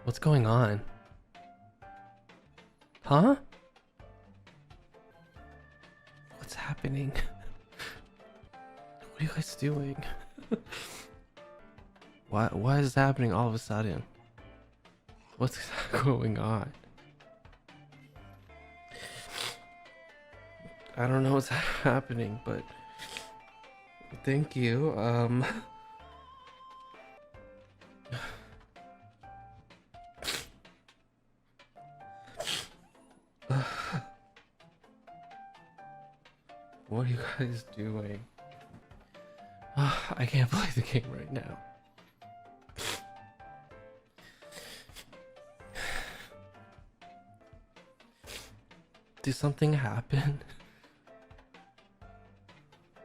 What's going on? Huh? What's happening? What are you guys doing? Why is this happening all of a sudden? What's going on? I don't know what's happening, but thank you. What are you guys doing? I can't play the game right now. Did something happen?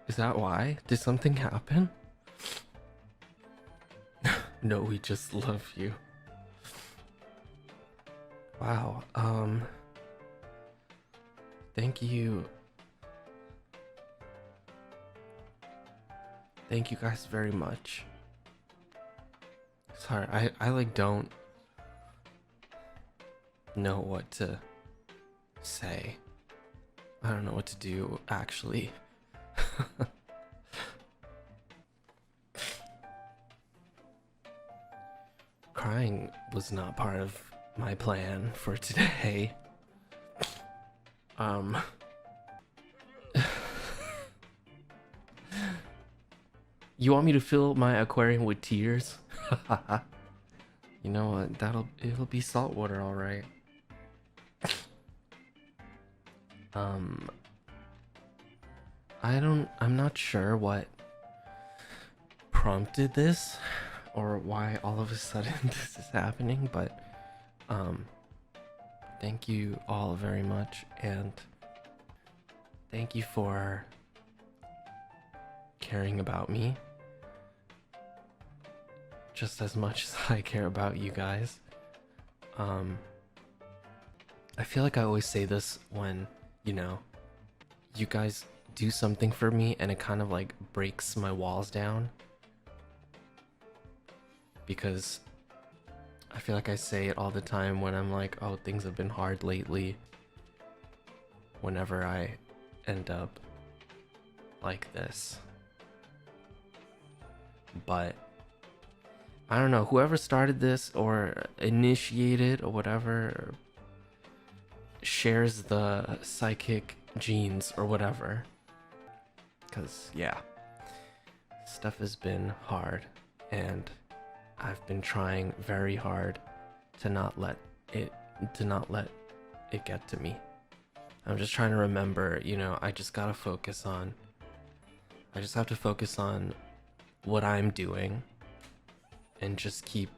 Is that why? Did something happen? No, we just love you. Wow, thank you. Thank you guys very much. Sorry, I like don't know what to say. I don't know what to do, actually. Crying was not part of my plan for today. You want me to fill my aquarium with tears? You know what? It'll be salt water, all right. I'm not sure what prompted this or why all of a sudden this is happening, but thank you all very much, and thank you for caring about me just as much as I care about you guys. I feel like I always say this when, you know, you guys do something for me and it kind of like breaks my walls down, because I feel like I say it all the time when I'm like, oh, things have been hard lately, whenever I end up like this. But I don't know, whoever started this or initiated or whatever shares the psychic genes or whatever, because yeah, stuff has been hard and I've been trying very hard to not let it get to me. I'm just trying to remember, you know, I just have to focus on what I'm doing and just keep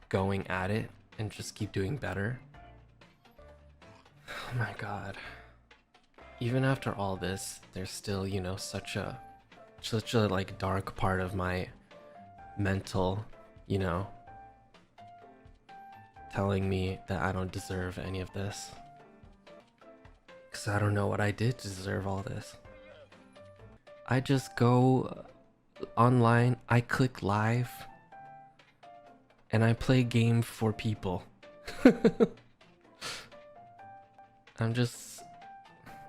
going at it and just keep doing better. Oh my god. Even after all this, there's still, you know, such a like dark part of my mental, you know, telling me that I don't deserve any of this. Cause I don't know what I did to deserve all this. I just go online, I click live, and I play game for people. I'm just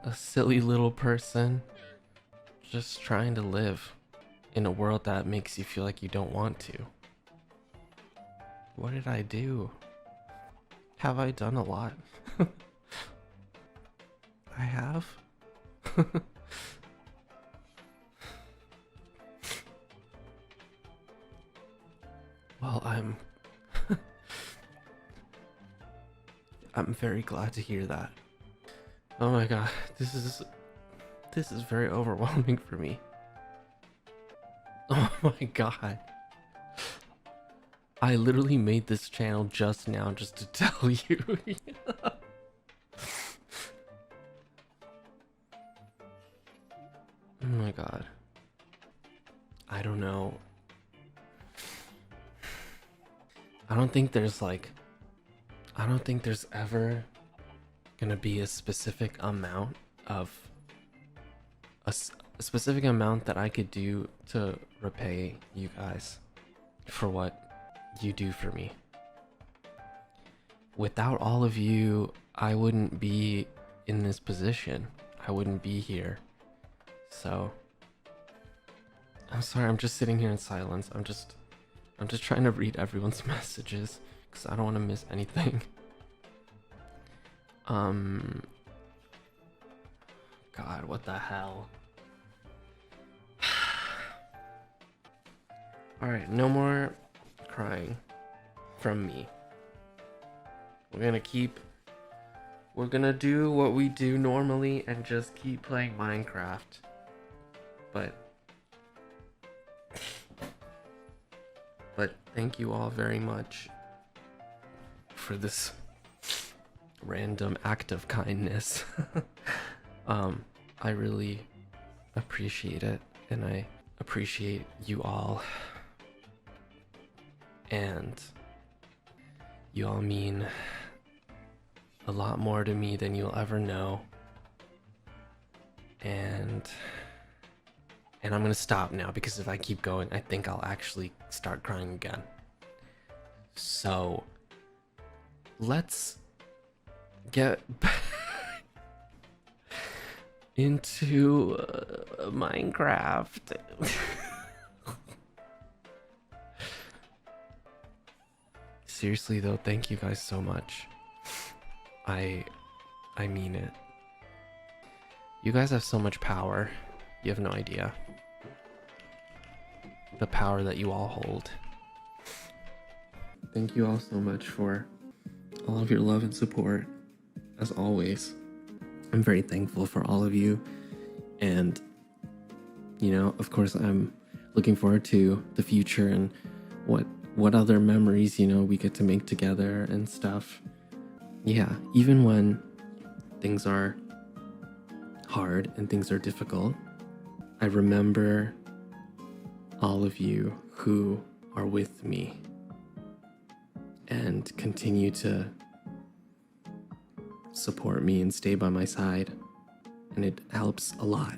a silly little person just trying to live in a world that makes you feel like you don't want to. What did I do? Have I done a lot? I have? Well, I'm very glad to hear that. Oh my god, this is very overwhelming for me. Oh my god. I literally made this channel just now just to tell you. Oh my god. I don't know. I don't think there's ever gonna be a specific amount of a specific amount that I could do to repay you guys for what you do for me. without all of you, I wouldn't be in this position. I wouldn't be here. So I'm sorry, I'm just sitting here in silence. I'm just trying to read everyone's messages because I don't want to miss anything. God, what the hell? Alright, no more crying from me. We're gonna do what we do normally and just keep playing Minecraft. But thank you all very much for this random act of kindness. I really appreciate it, and I appreciate you all. And you all mean a lot more to me than you'll ever know. And I'm gonna stop now, because if I keep going, I think I'll actually start crying again. So let's get back into Minecraft. Seriously though, thank you guys so much. I mean it. You guys have so much power. You have no idea. The power that you all hold. Thank you all so much for all of your love and support, as always. I'm very thankful for all of you, and you know, of course, I'm looking forward to the future and what other memories, you know, we get to make together and stuff. Yeah, even when things are hard and things are difficult, I remember all of you who are with me and continue to support me and stay by my side, and it helps a lot.